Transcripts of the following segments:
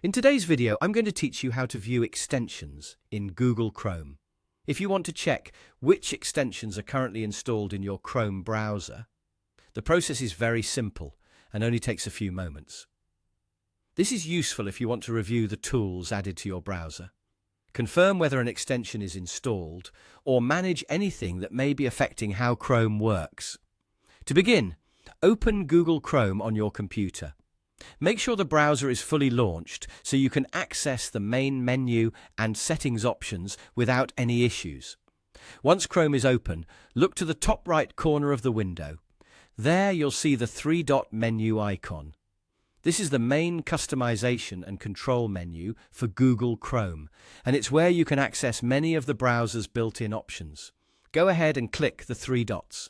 In today's video, I'm going to teach you how to view extensions in Google Chrome. If you want to check which extensions are currently installed in your Chrome browser, the process is very simple and only takes a few moments. This is useful if you want to review the tools added to your browser, confirm whether an extension is installed, or manage anything that may be affecting how Chrome works. To begin, open Google Chrome on your computer. Make sure the browser is fully launched so you can access the main menu and settings options without any issues. Once Chrome is open, look to the top right corner of the window. There you'll see the three-dot menu icon. This is the main customization and control menu for Google Chrome, and it's where you can access many of the browser's built-in options. Go ahead and click the three dots.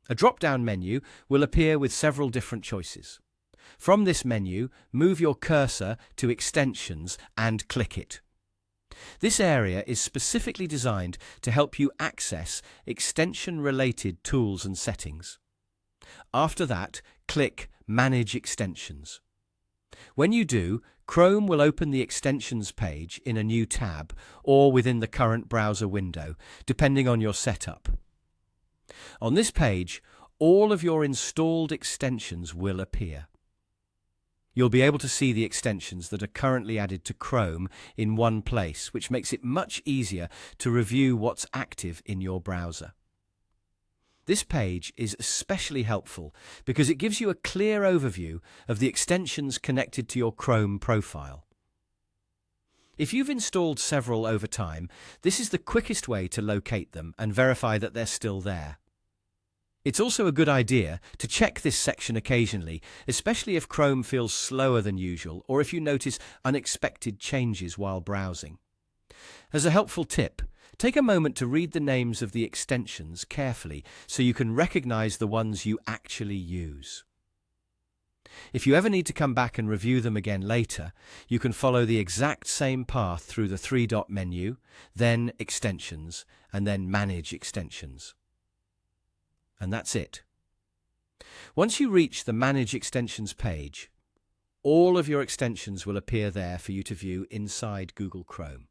A drop-down menu will appear with several different choices. From this menu, move your cursor to Extensions and click it. This area is specifically designed to help you access extension-related tools and settings. After that, click Manage Extensions. When you do, Chrome will open the Extensions page in a new tab or within the current browser window, depending on your setup. On this page, all of your installed extensions will appear. You'll be able to see the extensions that are currently added to Chrome in one place, which makes it much easier to review what's active in your browser. This page is especially helpful because it gives you a clear overview of the extensions connected to your Chrome profile. If you've installed several over time, this is the quickest way to locate them and verify that they're still there. It's also a good idea to check this section occasionally, especially if Chrome feels slower than usual or if you notice unexpected changes while browsing. As a helpful tip, take a moment to read the names of the extensions carefully so you can recognize the ones you actually use. If you ever need to come back and review them again later, you can follow the exact same path through the three-dot menu, then Extensions, and then Manage Extensions. And that's it. Once you reach the Manage Extensions page, all of your extensions will appear there for you to view inside Google Chrome.